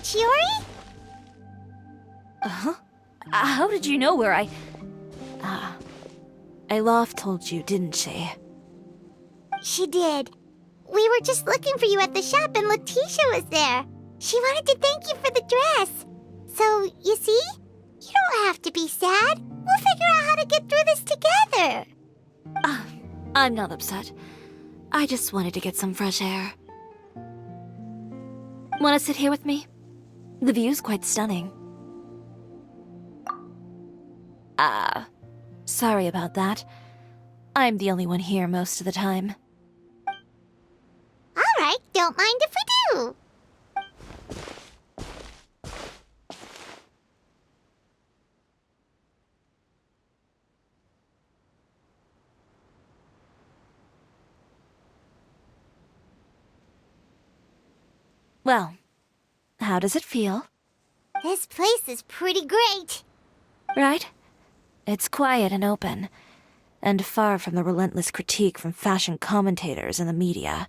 Chiori? Uh-huh. How did you know where I... Aloft told you, didn't she? She did. We were just looking for you at the shop and Letitia was there. She wanted to thank you for the dress. So, you see? You don't have to be sad. We'll figure out how to get through this together. I'm not upset. I just wanted to get some fresh air. Want to sit here with me? The view's quite stunning. Sorry about that. I'm the only one here most of the time. All right, don't mind if we do. Well, how does it feel? This place is pretty great. Right? It's quiet and open, and far from the relentless critique from fashion commentators and the media.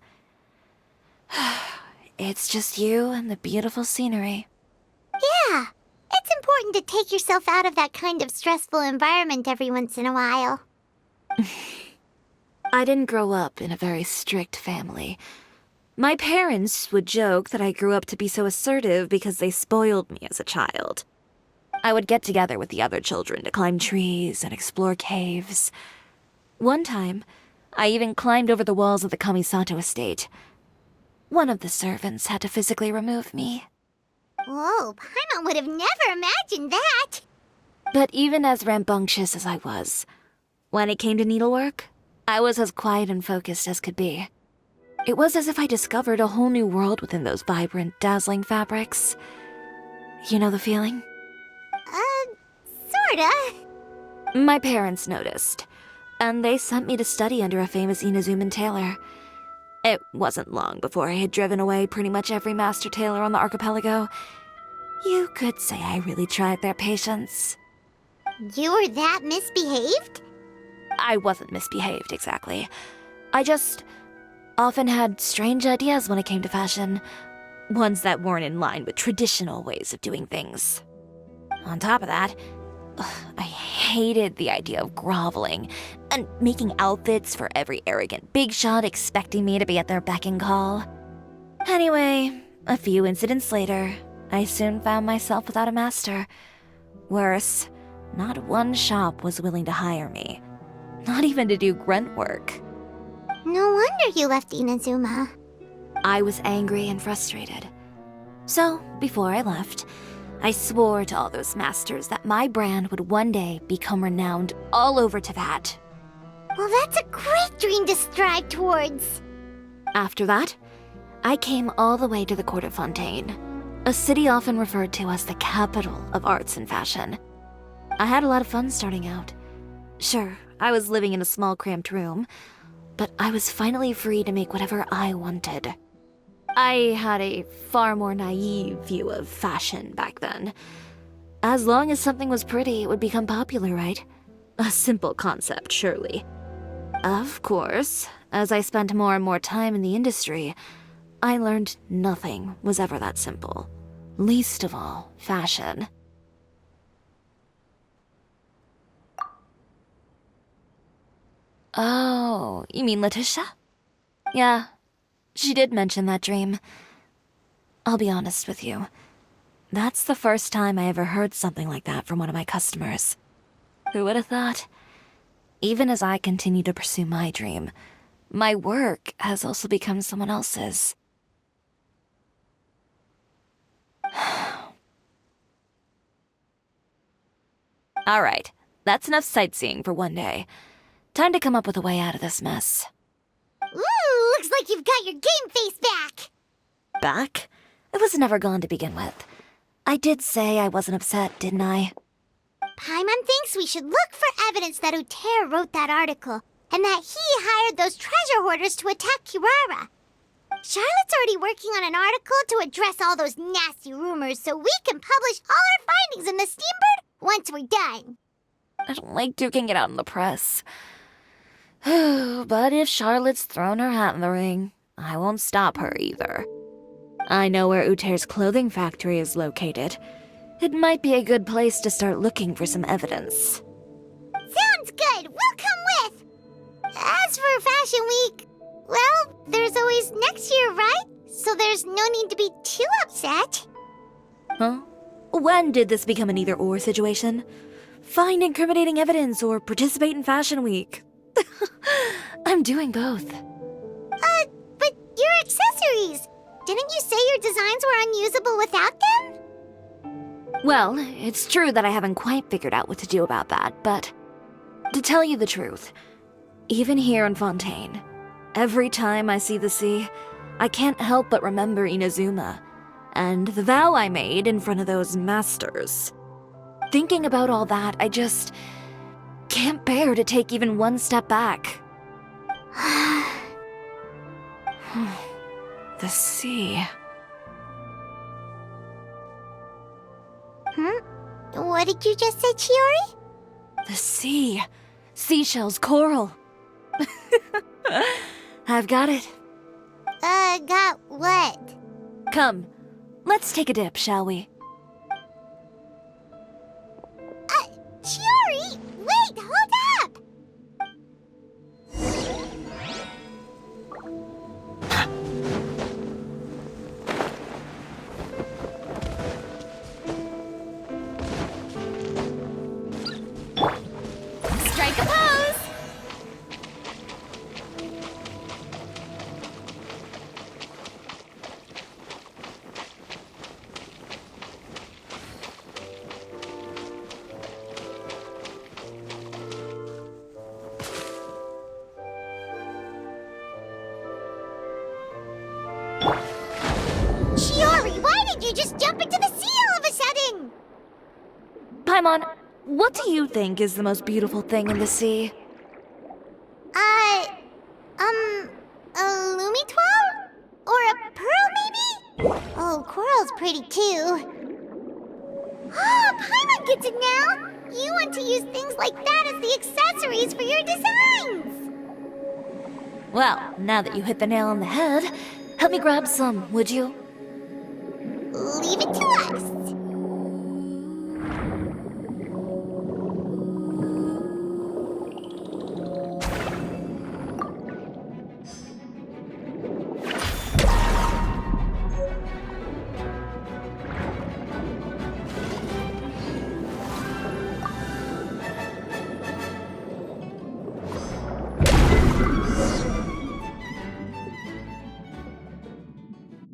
It's just you and the beautiful scenery. Yeah, it's important to take yourself out of that kind of stressful environment every once in a while. I didn't grow up in a very strict family. My parents would joke that I grew up to be so assertive because they spoiled me as a child. I would get together with the other children to climb trees and explore caves. One time, I even climbed over the walls of the Kamisato estate. One of the servants had to physically remove me. Whoa, Paimon would have never imagined that. But even as rambunctious as I was, when it came to needlework, I was as quiet and focused as could be. It was as if I discovered a whole new world within those vibrant, dazzling fabrics. You know the feeling? Sorta. My parents noticed, and they sent me to study under a famous Inazuman tailor. It wasn't long before I had driven away pretty much every master tailor on the archipelago. You could say I really tried their patience. You were that misbehaved? I wasn't misbehaved, exactly. I just often had strange ideas when it came to fashion. Ones that weren't in line with traditional ways of doing things. On top of that, I hated the idea of groveling and making outfits for every arrogant big shot expecting me to be at their beck and call. Anyway, a few incidents later, I soon found myself without a master. Worse, not one shop was willing to hire me. Not even to do grunt work. No wonder you left Inazuma. I was angry and frustrated. So, before I left, I swore to all those masters that my brand would one day become renowned all over Teyvat. Well, that's a great dream to strive towards. After that, I came all the way to the court of Fontaine, a city often referred to as the capital of arts and fashion. I had a lot of fun starting out. Sure, I was living in a small cramped room, but I was finally free to make whatever I wanted. I had a far more naive view of fashion back then. As long as something was pretty, it would become popular, right? A simple concept, surely. Of course, as I spent more and more time in the industry, I learned nothing was ever that simple. Least of all, fashion. Oh, you mean Letitia? Yeah, she did mention that dream. I'll be honest with you. That's the first time I ever heard something like that from one of my customers. Who would have thought? Even as I continue to pursue my dream, my work has also become someone else's. Alright, that's enough sightseeing for one day. Time to come up with a way out of this mess. Ooh, looks like you've got your game face back. Back? It was never gone to begin with. I did say I wasn't upset, didn't I? Paimon thinks we should look for evidence that Uter wrote that article, and that he hired those treasure hoarders to attack Kirara. Charlotte's already working on an article to address all those nasty rumors so we can publish all our findings in the Steambird once we're done. I don't like duking it out in the press. But if Charlotte's thrown her hat in the ring, I won't stop her either. I know where Uter's clothing factory is located. It might be a good place to start looking for some evidence. Sounds good. We'll come with. As for Fashion Week, well, there's always next year, right? So there's no need to be too upset. Huh? When did this become an either-or situation? Find incriminating evidence or participate in Fashion Week. I'm doing both. But your accessories! Didn't you say your designs were unusable without them? Well, it's true that I haven't quite figured out what to do about that, but to tell you the truth, even here in Fontaine, every time I see the sea, I can't help but remember Inazuma and the vow I made in front of those masters. Thinking about all that, I just can't bear to take even one step back. The sea. What did you just say, Chiori? The sea. Seashells, coral. I've got it. Got what? Come, let's take a dip, shall we? Chiori! Wait, hold up! Strike a pose! Chiori, why did you just jump into the sea all of a sudden? Paimon, what do you think is the most beautiful thing in the sea? A Lumitwell? Or a pearl, maybe? Oh, coral's pretty too. Ah, Paimon gets it now! You want to use things like that as the accessories for your designs! Well, now that you hit the nail on the head, help me grab some, would you? Leave it to us.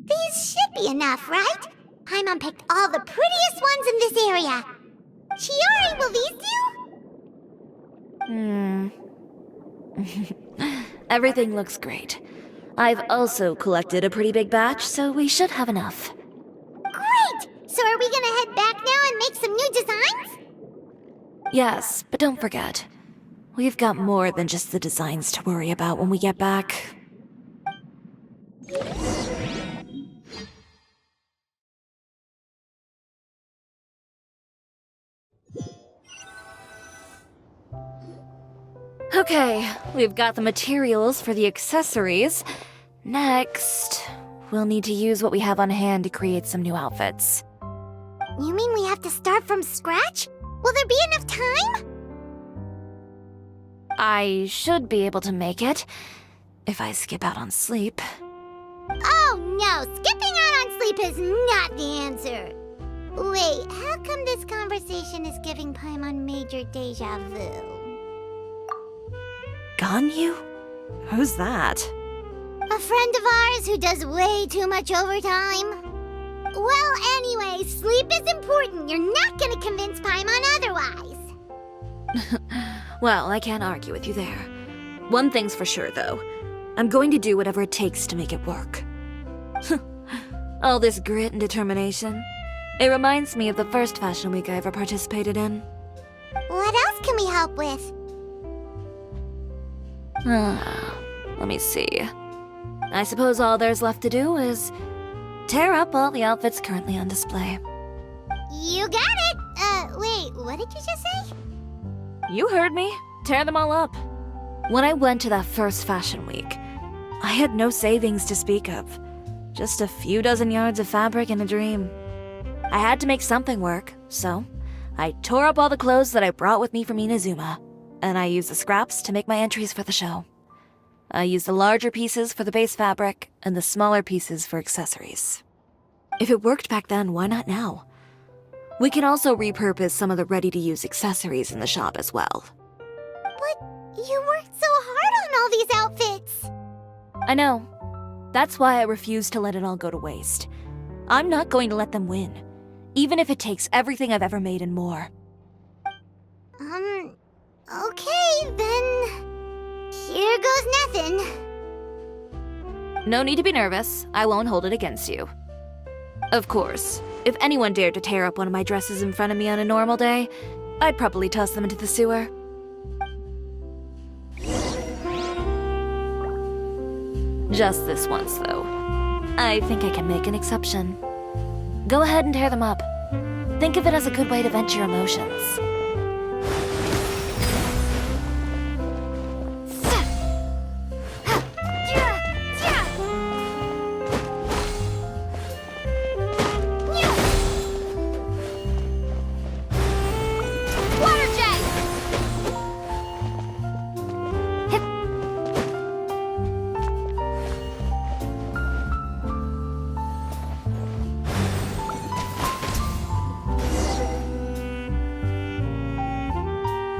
These should be enough, right? Paimon picked all the prettiest ones in this area. Chiori, will these do? Everything looks great. I've also collected a pretty big batch, so we should have enough. Great! So are we gonna head back now and make some new designs? Yes, but don't forget, we've got more than just the designs to worry about when we get back. Okay, we've got the materials for the accessories. Next, we'll need to use what we have on hand to create some new outfits. You mean we have to start from scratch? Will there be enough time? I should be able to make it, if I skip out on sleep. Oh no, skipping out on sleep is not the answer. Wait, how come this conversation is giving Paimon major deja vu? Ganyu? Who's that? A friend of ours who does way too much overtime. Well, anyway, sleep is important. You're not gonna convince Paimon otherwise. Well, I can't argue with you there. One thing's for sure, though. I'm going to do whatever it takes to make it work. All this grit and determination. It reminds me of the first Fashion Week I ever participated in. What else can we help with? Let me see. I suppose all there's left to do is tear up all the outfits currently on display. You got it! Wait, what did you just say? You heard me. Tear them all up. When I went to that first Fashion Week, I had no savings to speak of. Just a few dozen yards of fabric and a dream. I had to make something work, so I tore up all the clothes that I brought with me from Inazuma, and I used the scraps to make my entries for the show. I used the larger pieces for the base fabric and the smaller pieces for accessories. If it worked back then, why not now? We can also repurpose some of the ready-to-use accessories in the shop as well. But you worked so hard on all these outfits! I know. That's why I refuse to let it all go to waste. I'm not going to let them win, even if it takes everything I've ever made and more. Okay, then... Here goes nothing. No need to be nervous. I won't hold it against you. Of course, if anyone dared to tear up one of my dresses in front of me on a normal day, I'd probably toss them into the sewer. Just this once, though. I think I can make an exception. Go ahead and tear them up. Think of it as a good way to vent your emotions.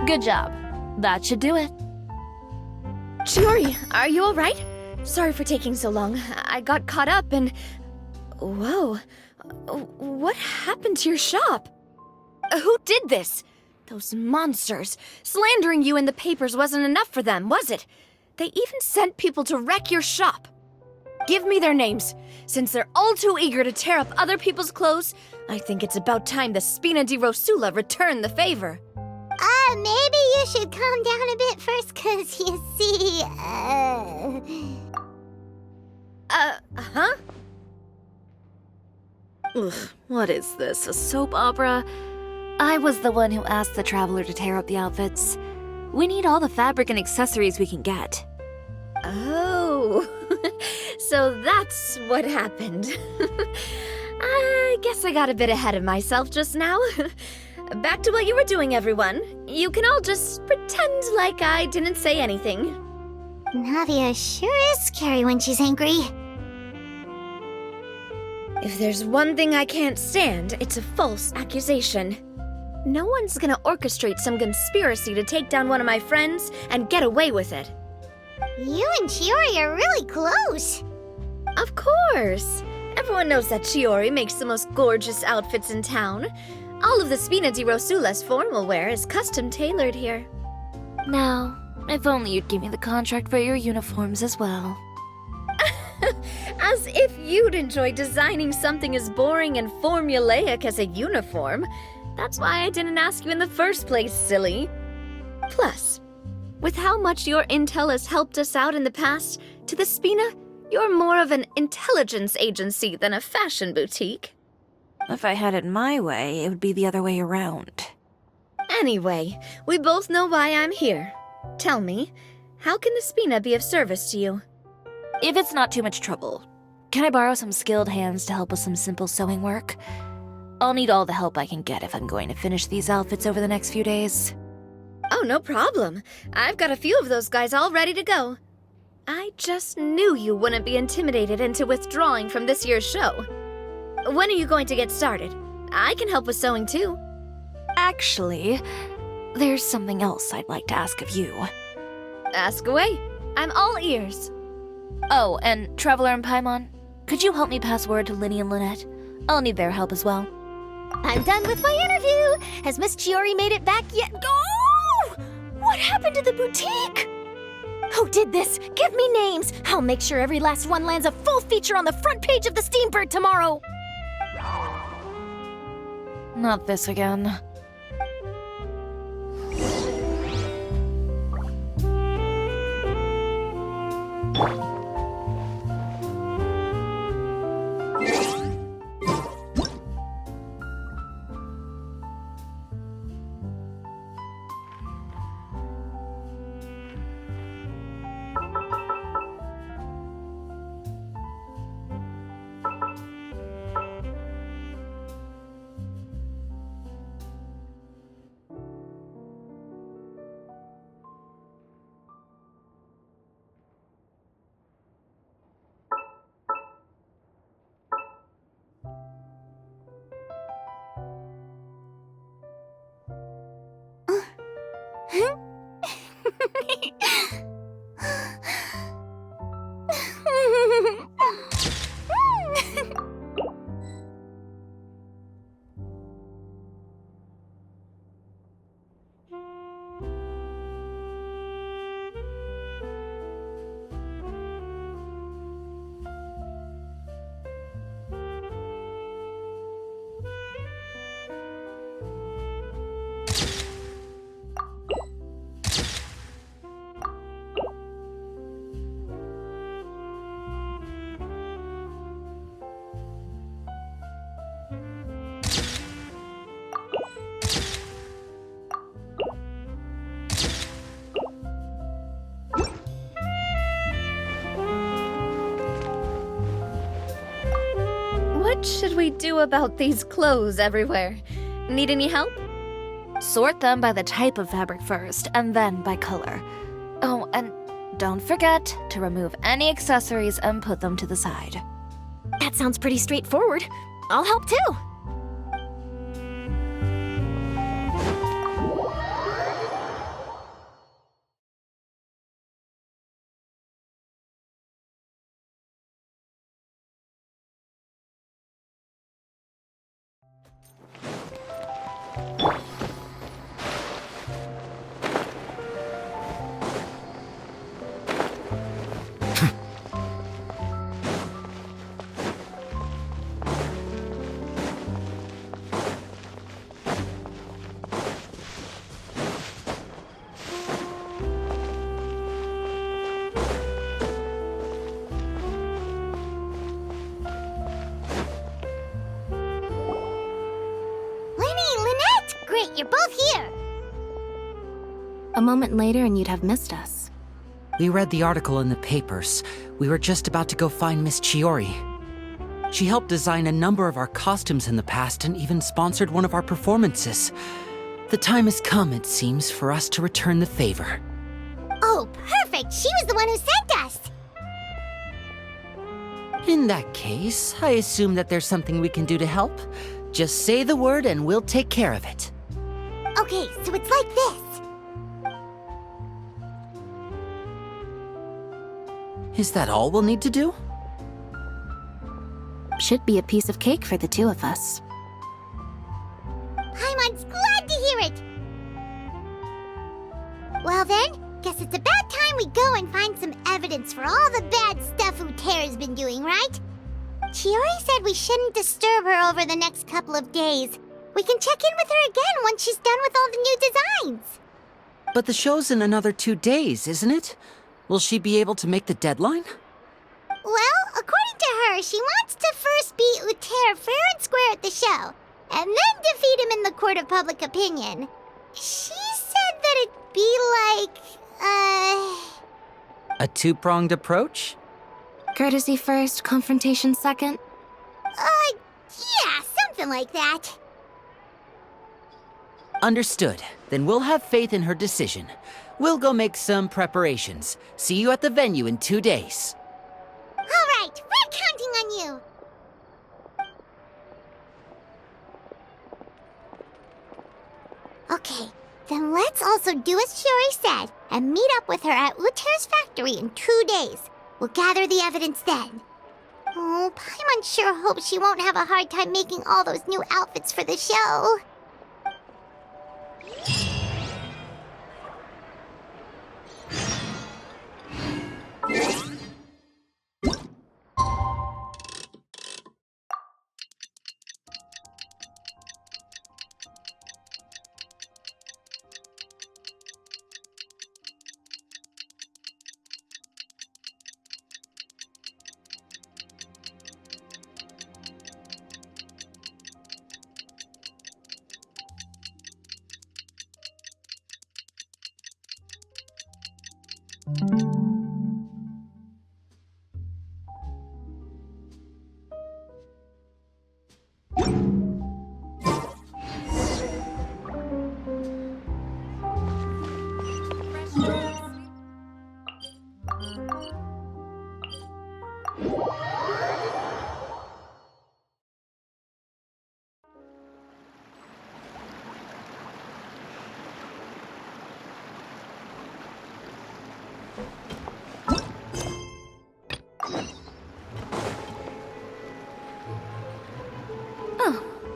Good job. That should do it. Chiori, are you alright? Sorry for taking so long. I got caught up and... Whoa. What happened to your shop? Who did this? Those monsters. Slandering you in the papers wasn't enough for them, was it? They even sent people to wreck your shop. Give me their names. Since they're all too eager to tear up other people's clothes, I think it's about time the Spina di Rosula return the favor. Maybe you should calm down a bit first, 'cause you see, Huh? Ugh, what is this, a soap opera? I was the one who asked the traveler to tear up the outfits. We need all the fabric and accessories we can get. Oh, so that's what happened. I guess I got a bit ahead of myself just now. Back to what you were doing, everyone. You can all just pretend like I didn't say anything. Navia sure is scary when she's angry. If there's one thing I can't stand, it's a false accusation. No one's gonna orchestrate some conspiracy to take down one of my friends and get away with it. You and Chiori are really close. Of course. Everyone knows that Chiori makes the most gorgeous outfits in town. All of the Spina di Rosula's formal wear is custom tailored here. Now, if only you'd give me the contract for your uniforms as well. As if you'd enjoy designing something as boring and formulaic as a uniform. That's why I didn't ask you in the first place, silly. Plus, with how much your intel has helped us out in the past, to the Spina, you're more of an intelligence agency than a fashion boutique. If I had it my way, it would be the other way around. Anyway, we both know why I'm here. Tell me, how can the Spina be of service to you? If it's not too much trouble, can I borrow some skilled hands to help with some simple sewing work? I'll need all the help I can get if I'm going to finish these outfits over the next few days. Oh, no problem. I've got a few of those guys all ready to go. I just knew you wouldn't be intimidated into withdrawing from this year's show. When are you going to get started? I can help with sewing too. Actually, there's something else I'd like to ask of you. Ask away. I'm all ears. Oh, and Traveler and Paimon, could you help me pass word to Linny and Lynette? I'll need their help as well. I'm done with my interview. Has Miss Chiori made it back yet? Oh! What happened to the boutique? Who did this? Give me names. I'll make sure every last one lands a full feature on the front page of the Steambird tomorrow. Not this again. What should we do about these clothes everywhere? Need any help? Sort them by the type of fabric first, and then by color. Oh, and don't forget to remove any accessories and put them to the side. That sounds pretty straightforward. I'll help too. Great, you're both here. A moment later and you'd have missed us. We read the article in the papers. We were just about to go find Miss Chiori. She helped design a number of our costumes in the past and even sponsored one of our performances. The time has come, it seems, for us to return the favor. Oh, perfect! She was the one who sent us! In that case, I assume that there's something we can do to help. Just say the word and we'll take care of it. Okay, so it's like this. Is that all we'll need to do? Should be a piece of cake for the two of us. Paimon's glad to hear it! Well then, guess it's about time we go and find some evidence for all the bad stuff Utera's been doing, right? Chiori said we shouldn't disturb her over the next couple of days. We can check in with her again once she's done with all the new designs. But the show's in another 2 days, isn't it? Will she be able to make the deadline? Well, according to her, she wants to first beat Uther fair and square at the show, and then defeat him in the court of public opinion. She said that it'd be like, A two-pronged approach? Courtesy first, confrontation second? Yeah, something like that. Understood. Then we'll have faith in her decision. We'll go make some preparations. See you at the venue in 2 days. All right, we're counting on you. Okay, then let's also do as Chiori said and meet up with her at Uther's factory in 2 days. We'll gather the evidence then. Oh, Paimon sure hopes she won't have a hard time making all those new outfits for the show.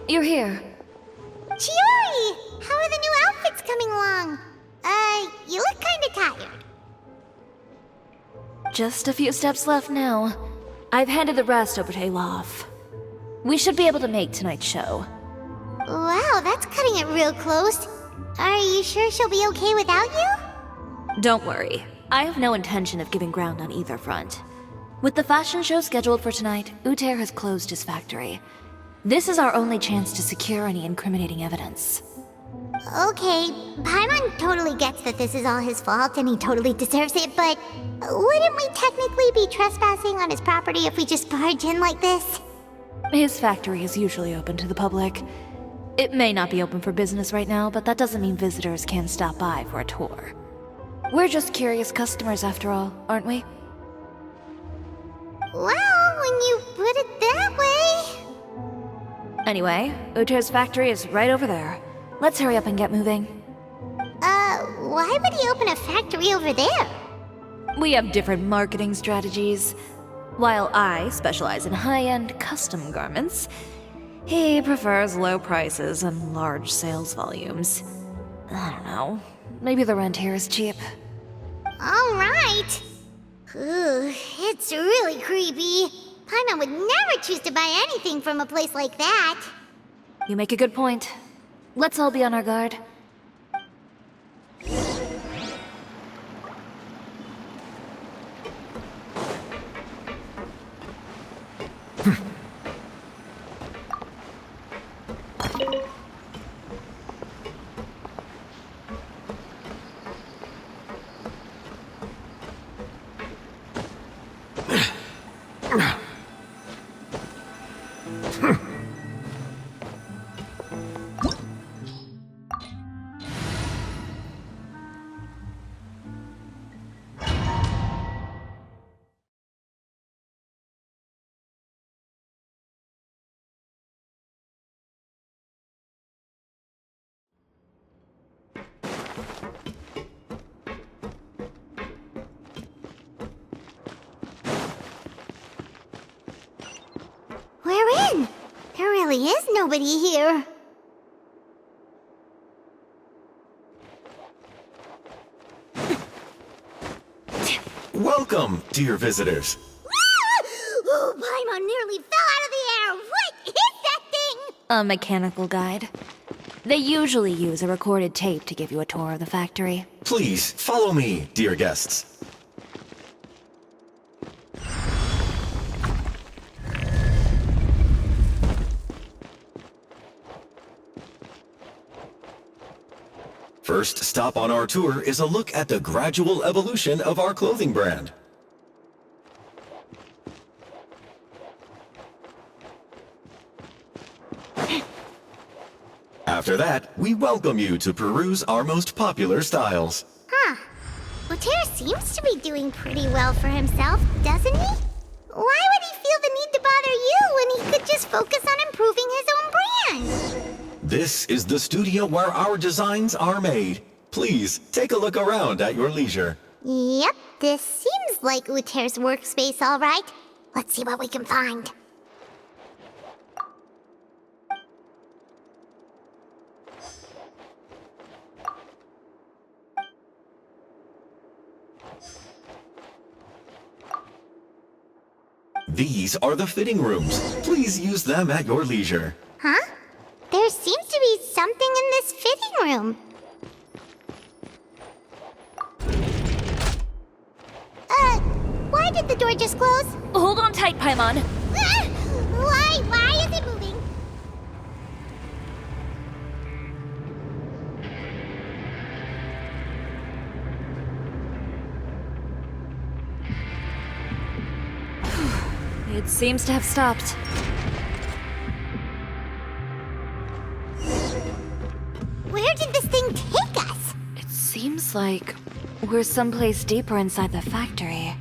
You're here. Chiori! How are the new outfits coming along? You look kinda tired. Just a few steps left now. I've handed the rest over to Olaf. We should be able to make tonight's show. Wow, that's cutting it real close. Are you sure she'll be okay without you? Don't worry. I have no intention of giving ground on either front. With the fashion show scheduled for tonight, Uther has closed his factory. This is our only chance to secure any incriminating evidence. Okay, Paimon totally gets that this is all his fault and he totally deserves it, but wouldn't we technically be trespassing on his property if we just barge in like this? His factory is usually open to the public. It may not be open for business right now, but that doesn't mean visitors can't stop by for a tour. We're just curious customers after all, aren't we? Well, when you put it that way... Anyway, Uter's factory is right over there. Let's hurry up and get moving. Why would he open a factory over there? We have different marketing strategies. While I specialize in high-end custom garments, he prefers low prices and large sales volumes. I don't know. Maybe the rent here is cheap. All right. Ooh, it's really creepy. Paimon would never choose to buy anything from a place like that. You make a good point. Let's all be on our guard. We're in. There really is nobody here. Welcome, dear visitors. Oh, Paimon nearly fell out of the air. What is that thing? A mechanical guide. They usually use a recorded tape to give you a tour of the factory. Please, follow me, dear guests. First stop on our tour is a look at the gradual evolution of our clothing brand. After that, we welcome you to peruse our most popular styles. Huh. Uter seems to be doing pretty well for himself, doesn't he? Why would he feel the need to bother you when he could just focus on improving his own brand? This is the studio where our designs are made. Please, take a look around at your leisure. Yep, this seems like Uter's workspace, all right. Let's see what we can find. These are the fitting rooms. Please use them at your leisure. Huh? There seems to be something in this fitting room. Why did the door just close? Hold on tight, Paimon. Why is it moving? It seems to have stopped. Where did this thing take us? It seems like we're someplace deeper inside the factory.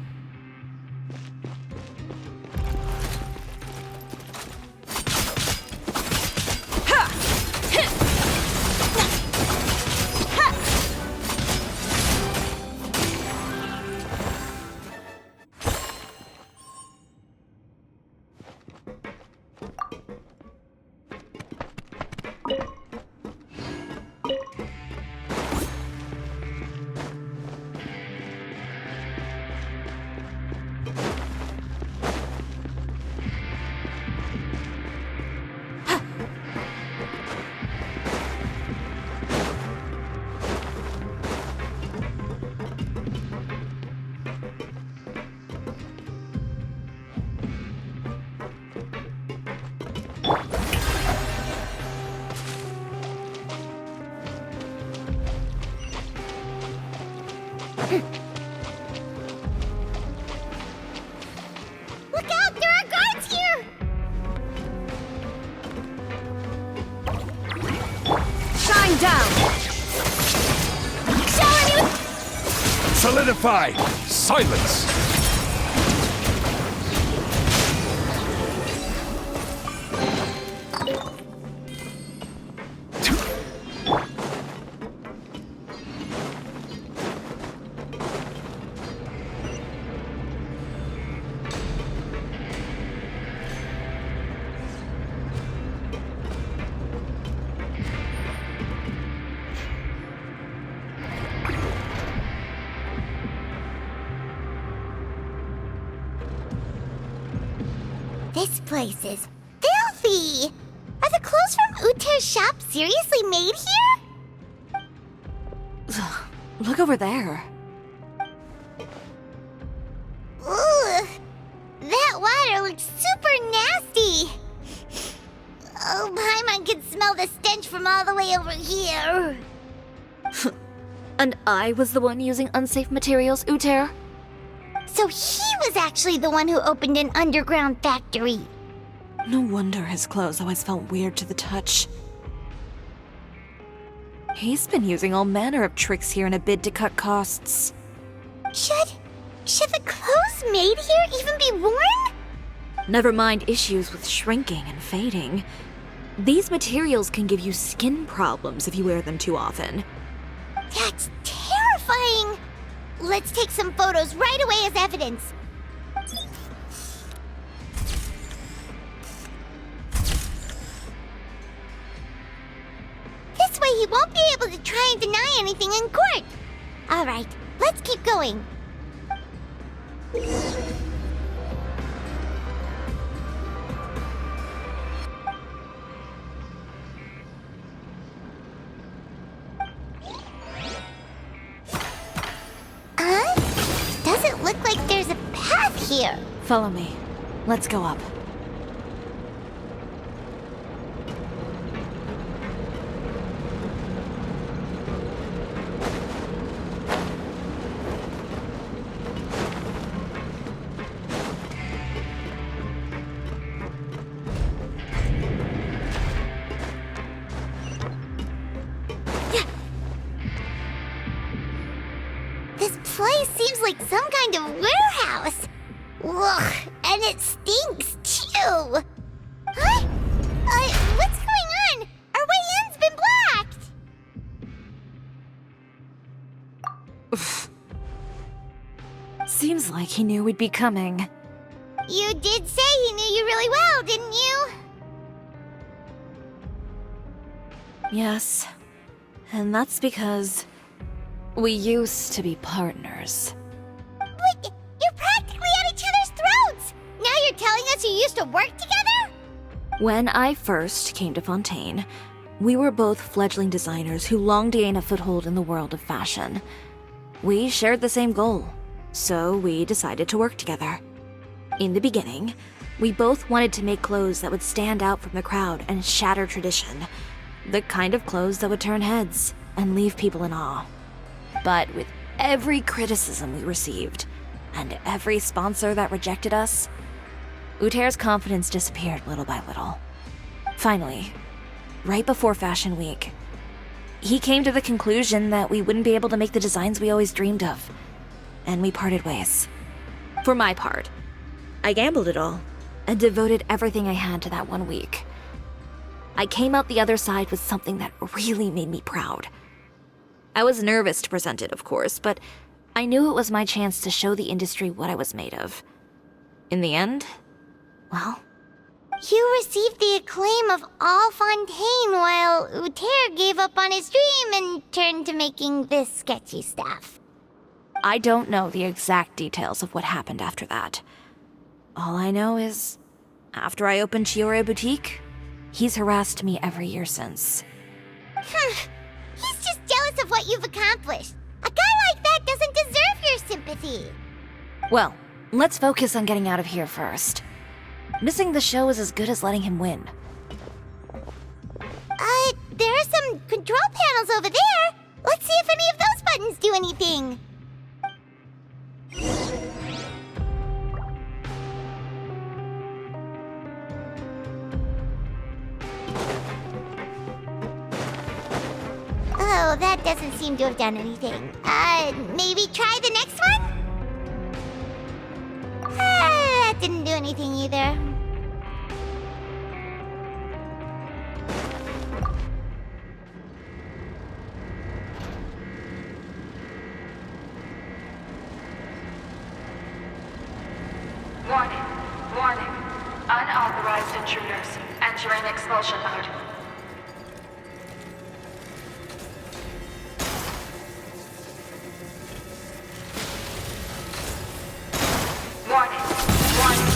Solidify! Silence! This place is filthy! Are the clothes from Uter's shop seriously made here? Look over there. Ugh! That water looks super nasty! Oh, Paimon can smell the stench from all the way over here. And I was the one using unsafe materials, Uter? So he was actually the one who opened an underground factory. No wonder his clothes always felt weird to the touch. He's been using all manner of tricks here in a bid to cut costs. Should the clothes made here even be worn? Never mind issues with shrinking and fading. These materials can give you skin problems if you wear them too often. That's terrifying! Let's take some photos right away as evidence. This way he won't be able to try and deny anything in court. All right, let's keep going. Doesn't look like there's a path here. Follow me. Let's go up. This place seems like some kind of warehouse. Ugh, and it stinks too. Huh? What's going on? Our way in's been blocked. Seems like he knew we'd be coming. You did say he knew you really well, didn't you? Yes. And that's because we used to be partners. But you're practically at each other's throats. Now you're telling us you used to work together? When I first came to Fontaine, we were both fledgling designers who longed to gain a foothold in the world of fashion. We shared the same goal, so we decided to work together. In the beginning, we both wanted to make clothes that would stand out from the crowd and shatter tradition. The kind of clothes that would turn heads and leave people in awe. But with every criticism we received, and every sponsor that rejected us, Uter's confidence disappeared little by little. Finally, right before Fashion Week, he came to the conclusion that we wouldn't be able to make the designs we always dreamed of, and we parted ways. For my part, I gambled it all, and devoted everything I had to that 1 week. I came out the other side with something that really made me proud. I was nervous to present it, of course, but I knew it was my chance to show the industry what I was made of. In the end, well, You received the acclaim of all Fontaine while Uter gave up on his dream and turned to making this sketchy stuff. I don't know the exact details of what happened after that. All I know is, after I opened Chiori Boutique, he's harassed me every year since. He's just jealous of what you've accomplished. A guy like that doesn't deserve your sympathy. Well, let's focus on getting out of here first. Missing the show is as good as letting him win. There are some control panels over there. Let's see if any of those buttons do anything. Oh, that doesn't seem to have done anything. Maybe try the next one? That didn't do anything either. Warning, warning. Unauthorized intruders entering expulsion mode. Warning, warning.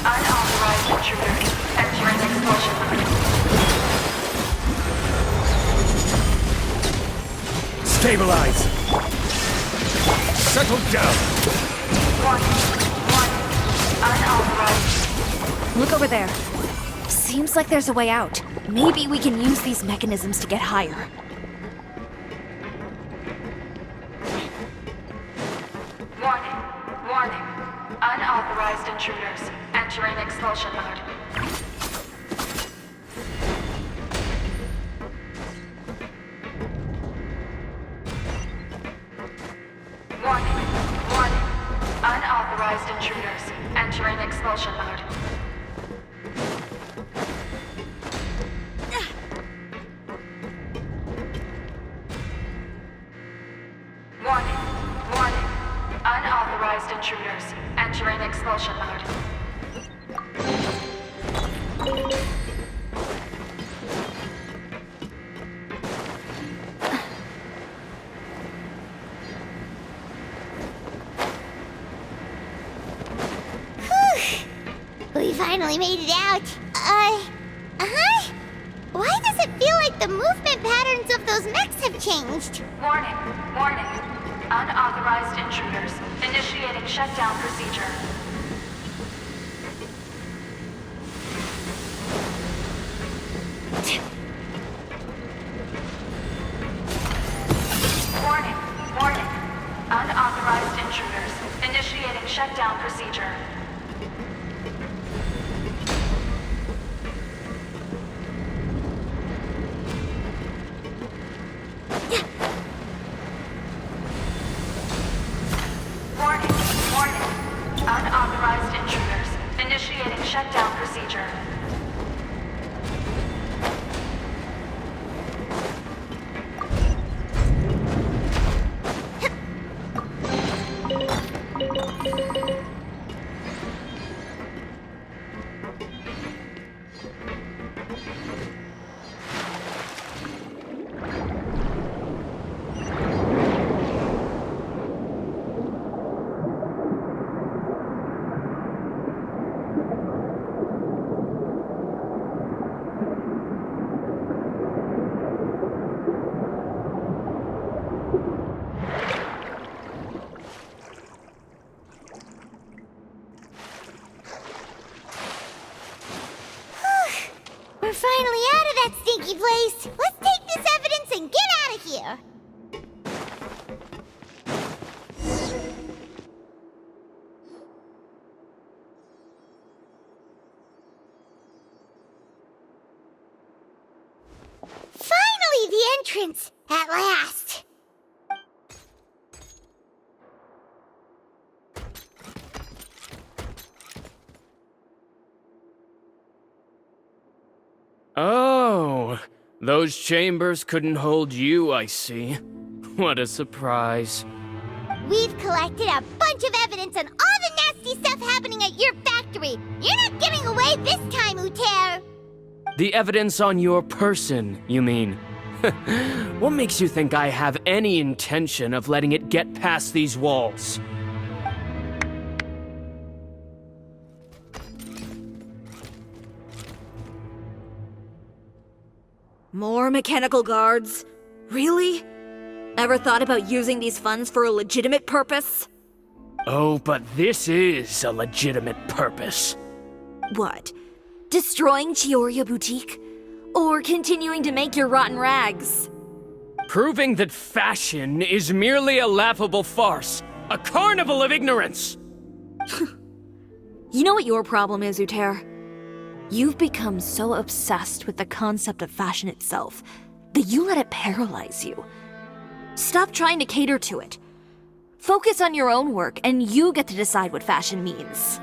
Unauthorized intruders entering expulsion mode. Stabilize! Settle down! Warning, warning. Unauthorized. Look over there. Seems like there's a way out. Maybe we can use these mechanisms to get higher. Warning, warning. Unauthorized intruders entering expulsion mode. Warning, warning. Unauthorized intruders entering expulsion mode. Warning, warning. Unauthorized intruders entering expulsion mode. We finally made it out. Why does it feel like the movement patterns of those mechs have changed? Warning, warning. Unauthorized intruders initiating shutdown procedure. Warning, warning. Unauthorized intruders initiating shutdown procedure. Warning, warning. Unauthorized intruders initiating shutdown procedure. We're finally out of that stinky place. Let's take this evidence and get out of here. Finally, the entrance! At last! Oh, those chambers couldn't hold you, I see. What a surprise. We've collected a bunch of evidence on all the nasty stuff happening at your factory. You're not getting away this time, Uter. The evidence on your person, you mean? What makes you think I have any intention of letting it get past these walls? More mechanical guards? Really? Ever thought about using these funds for a legitimate purpose? Oh, but this is a legitimate purpose. What? Destroying Chiori Boutique? Or continuing to make your rotten rags? Proving that fashion is merely a laughable farce. A carnival of ignorance! You know what your problem is, Uter? You've become so obsessed with the concept of fashion itself that you let it paralyze you. Stop trying to cater to it. Focus on your own work, and you get to decide what fashion means.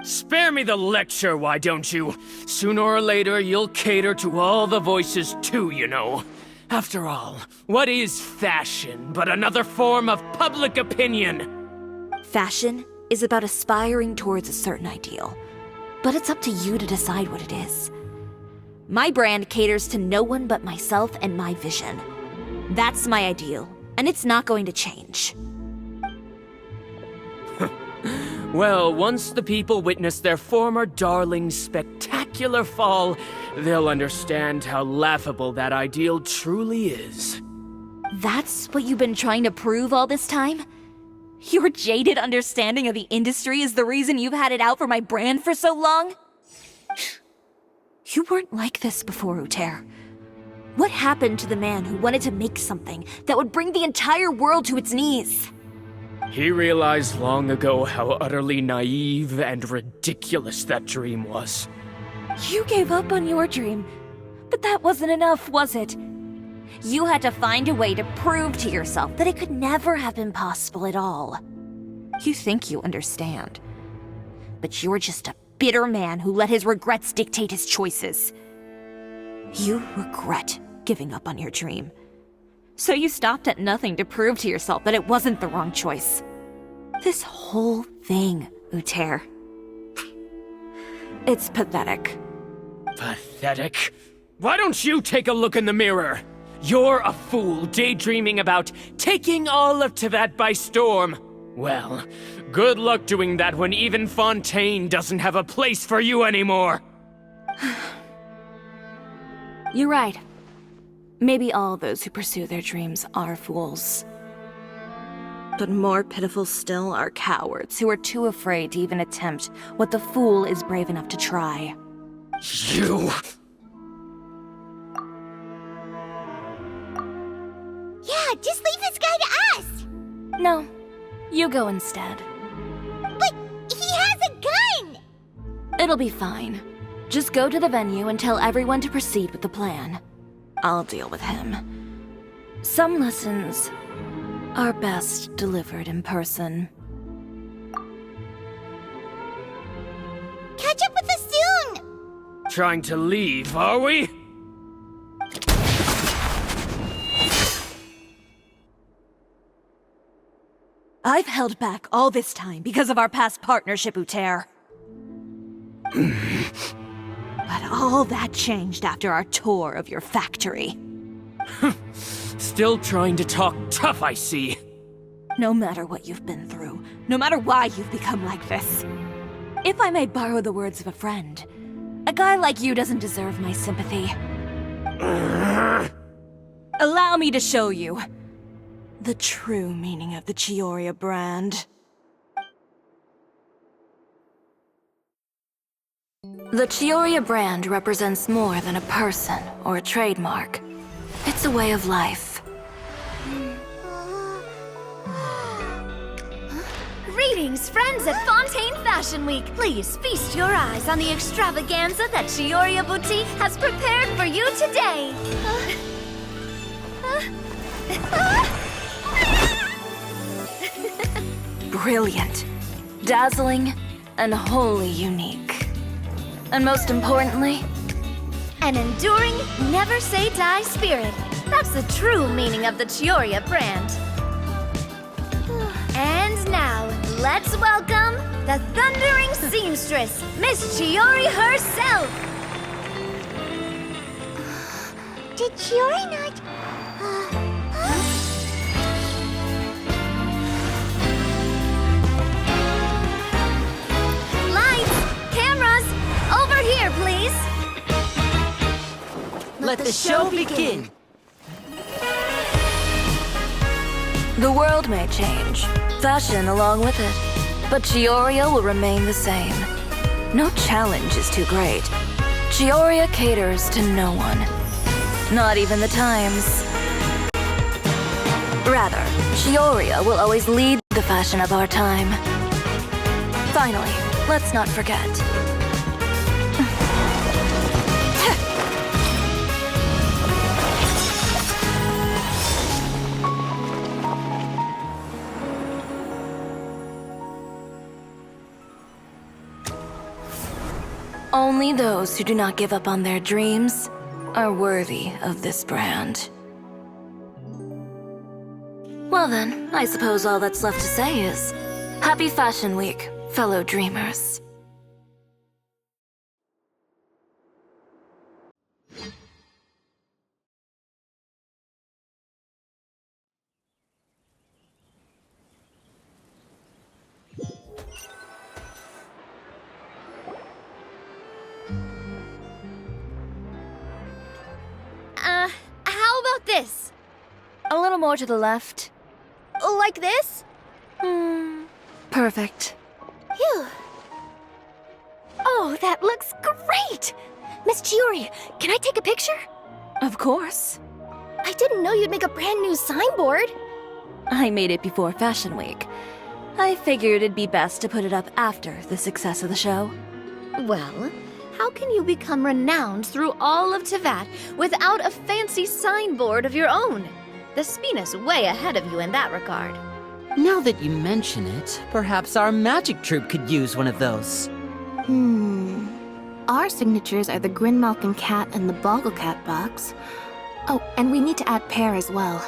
Spare me the lecture, why don't you? Sooner or later, you'll cater to all the voices too, you know. After all, what is fashion but another form of public opinion? Fashion is about aspiring towards a certain ideal, but it's up to you to decide what it is. My brand caters to no one but myself and my vision. That's my ideal, and it's not going to change. Well, once the people witness their former darling's spectacular fall, they'll understand how laughable that ideal truly is. That's what you've been trying to prove all this time? Your jaded understanding of the industry is the reason you've had it out for my brand for so long? You weren't like this before, Uter. What happened to the man who wanted to make something that would bring the entire world to its knees? He realized long ago how utterly naive and ridiculous that dream was. You gave up on your dream, but that wasn't enough, was it? You had to find a way to prove to yourself that it could never have been possible at all. You think you understand, but you're just a bitter man who let his regrets dictate his choices. You regret giving up on your dream. So you stopped at nothing to prove to yourself that it wasn't the wrong choice. This whole thing, Uter. It's pathetic. Pathetic? Why don't you take a look in the mirror? You're a fool daydreaming about taking all of Tibet by storm. Well, good luck doing that when even Fontaine doesn't have a place for you anymore. You're right. Maybe all those who pursue their dreams are fools. But more pitiful still are cowards who are too afraid to even attempt what the fool is brave enough to try. You... Yeah, just leave this guy to us! No, you go instead. But he has a gun! It'll be fine. Just go to the venue and tell everyone to proceed with the plan. I'll deal with him. Some lessons are best delivered in person. Catch up with us soon! Trying to leave, are we? I've held back all this time because of our past partnership, Uter. But all that changed after our tour of your factory. Still trying to talk tough, I see. No matter what you've been through, no matter why you've become like this. If I may borrow the words of a friend, a guy like you doesn't deserve my sympathy. Allow me to show you the true meaning of the Chiori brand. The Chiori brand represents more than a person or a trademark. It's a way of life. Greetings, friends at Fontaine Fashion Week. Please feast your eyes on the extravaganza that Chiori Boutique has prepared for you today. Brilliant, dazzling, and wholly unique. And most importantly, An enduring, never-say-die spirit. That's the true meaning of the Chiori brand. And now, let's welcome the thundering seamstress, Miss Chiori herself. Did Chiori not... Lights, cameras, over here, please. let the show begin. The world may change, fashion along with it, but Chiori will remain the same. No challenge is too great. Chiori caters to no one, not even the times. Rather, Chiori will always lead the fashion of our time. Finally, let's not forget. Only those who do not give up on their dreams are worthy of this brand. Well then, I suppose all that's left to say is, Happy Fashion Week, fellow dreamers. How about this? A little more to the left. Like this? Perfect. Phew. Oh, that looks great! Miss Chiori, can I take a picture? Of course. I didn't know you'd make a brand new signboard. I made it before Fashion Week. I figured it'd be best to put it up after the success of the show. Well, how can you become renowned through all of Tevat without a fancy signboard of your own? The Spina's way ahead of you in that regard. Now that you mention it, perhaps our magic troupe could use one of those. Our signatures are the Grinmalkin cat and the Bogglecat box. Oh, and we need to add Pear as well.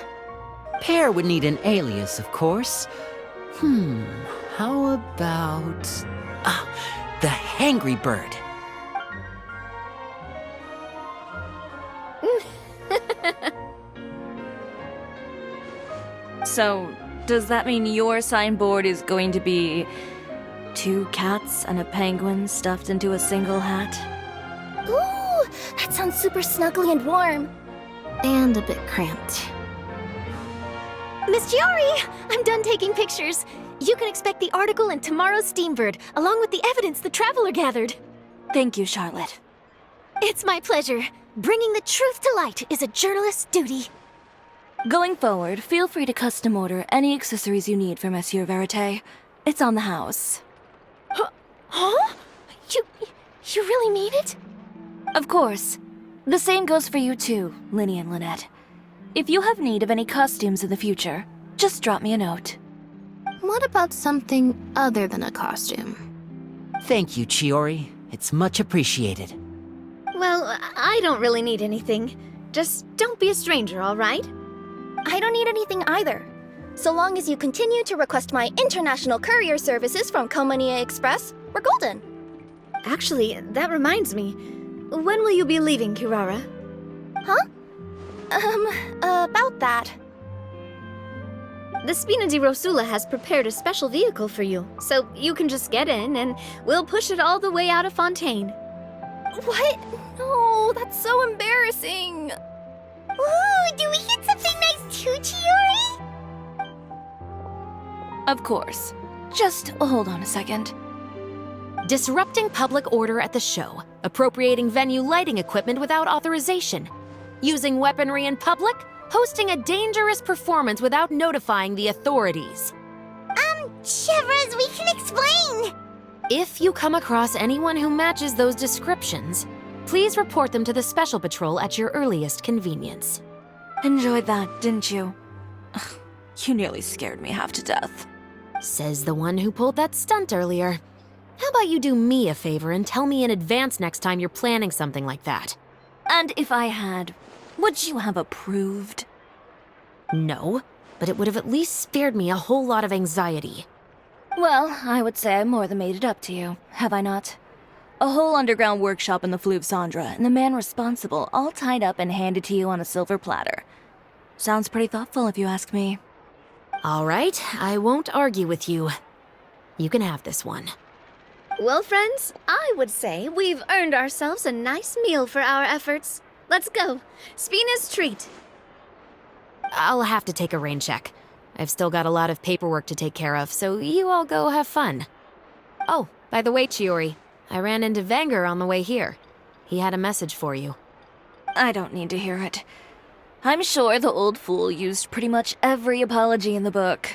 Pear would need an alias, of course. How about... the Hangry Bird. So, does that mean your signboard is going to be 2 cats and a penguin stuffed into a single hat? Ooh, that sounds super snuggly and warm. And a bit cramped. Miss Chiori, I'm done taking pictures. You can expect the article in tomorrow's Steambird, along with the evidence the Traveler gathered. Thank you, Charlotte. It's my pleasure. Bringing the truth to light is a journalist's duty. Going forward, feel free to custom order any accessories you need for Monsieur Verite. It's on the house. Huh? You really mean it? Of course. The same goes for you too, Linny and Lynette. If you have need of any costumes in the future, just drop me a note. What about something other than a costume? Thank you, Chiori. It's much appreciated. Well, I don't really need anything. Just don't be a stranger, all right? I don't need anything either. So long as you continue to request my international courier services from Komania Express, we're golden. Actually, that reminds me. When will you be leaving, Kirara? Huh? About that. The Spina di Rosula has prepared a special vehicle for you, so you can just get in and we'll push it all the way out of Fontaine. What? No, that's so embarrassing. Ooh, do we get something nice too, Chiori? Of course. Just hold on a second. Disrupting public order at the show, appropriating venue lighting equipment without authorization, using weaponry in public, hosting a dangerous performance without notifying the authorities. Shivers, we can explain. If you come across anyone who matches those descriptions, please report them to the Special Patrol at your earliest convenience. Enjoyed that, didn't you? Ugh, you nearly scared me half to death. Says the one who pulled that stunt earlier. How about you do me a favor and tell me in advance next time you're planning something like that? And if I had, would you have approved? No, but it would have at least spared me a whole lot of anxiety. Well, I would say I more than made it up to you, have I not? A whole underground workshop in the Fleuve Sandra, and the man responsible all tied up and handed to you on a silver platter. Sounds pretty thoughtful if you ask me. All right, I won't argue with you. You can have this one. Well, friends, I would say we've earned ourselves a nice meal for our efforts. Let's go. Spina's treat. I'll have to take a rain check. I've still got a lot of paperwork to take care of, so you all go have fun. Oh, by the way, Chiori, I ran into Vanger on the way here. He had a message for you. I don't need to hear it. I'm sure the old fool used pretty much every apology in the book.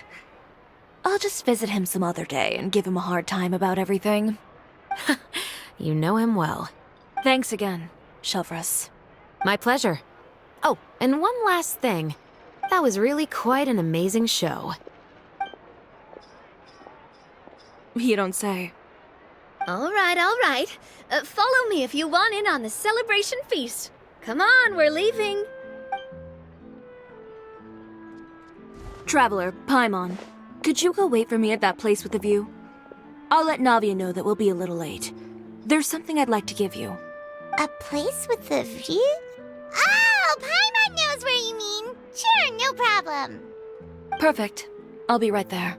I'll just visit him some other day and give him a hard time about everything. You know him well. Thanks again, Shelvrus. My pleasure. Oh, and one last thing. That was really quite an amazing show. You don't say. All right. Follow me if you want in on the celebration feast. Come on, we're leaving. Traveler, Paimon, could you go wait for me at that place with the view? I'll let Navia know that we'll be a little late. There's something I'd like to give you. A place with the view? Oh, Paimon knows where you mean. Sure, no problem. Perfect. I'll be right there.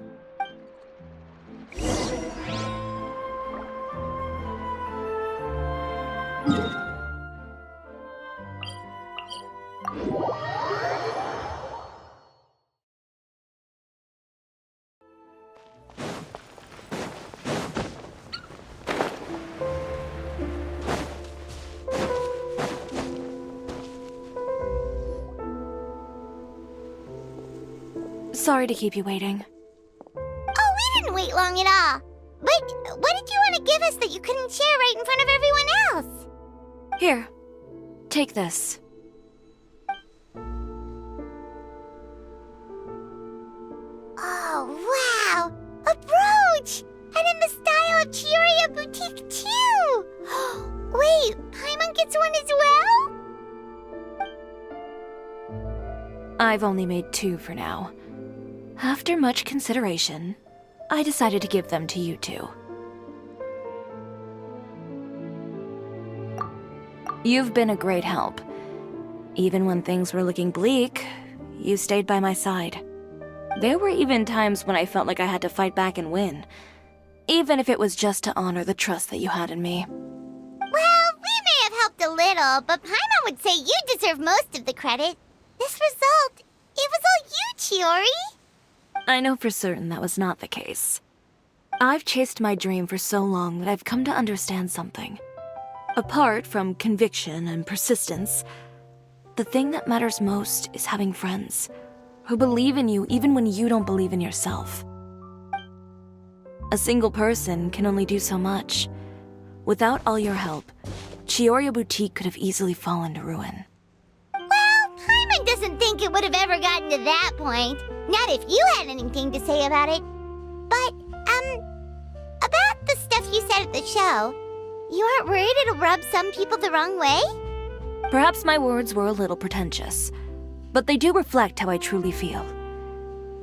Sorry to keep you waiting. Oh, we didn't wait long at all. But what did you want to give us that you couldn't share right in front of everyone else? Here, take this. Oh, wow! A brooch! And in the style of Chiori Boutique, too! Wait, Paimon gets one as well? I've only made 2 for now. After much consideration, I decided to give them to you two. You've been a great help. Even when things were looking bleak, you stayed by my side. There were even times when I felt like I had to fight back and win, even if it was just to honor the trust that you had in me. Well, we may have helped a little, but Paimon would say you deserve most of the credit. This result, it was all you, Chiori. I know for certain that was not the case. I've chased my dream for so long that I've come to understand something. Apart from conviction and persistence, the thing that matters most is having friends who believe in you even when you don't believe in yourself. A single person can only do so much. Without all your help, Chiori Boutique could have easily fallen to ruin. Well, Paimon doesn't think it would have ever gotten to that point. Not if you had anything to say about it. But, about the stuff you said at the show, you aren't worried it'll rub some people the wrong way? Perhaps my words were a little pretentious, but they do reflect how I truly feel.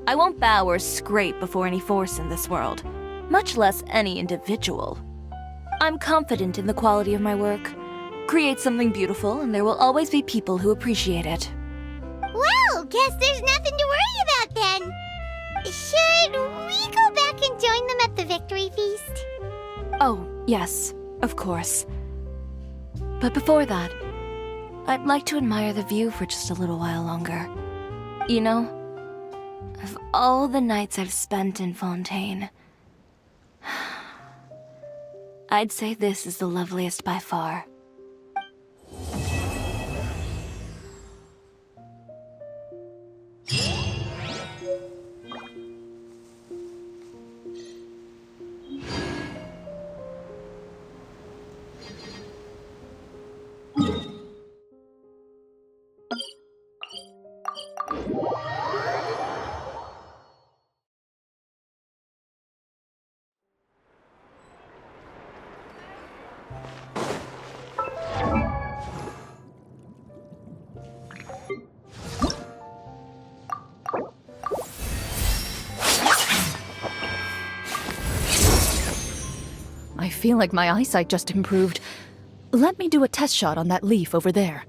I won't bow or scrape before any force in this world, much less any individual. I'm confident in the quality of my work. Create something beautiful, and there will always be people who appreciate it. Well, guess there's nothing to worry about then. Should we go back and join them at the victory feast? Oh, yes, of course. But before that, I'd like to admire the view for just a little while longer. You know, of all the nights I've spent in Fontaine, I'd say this is the loveliest by far. I feel like my eyesight just improved. Let me do a test shot on that leaf over there.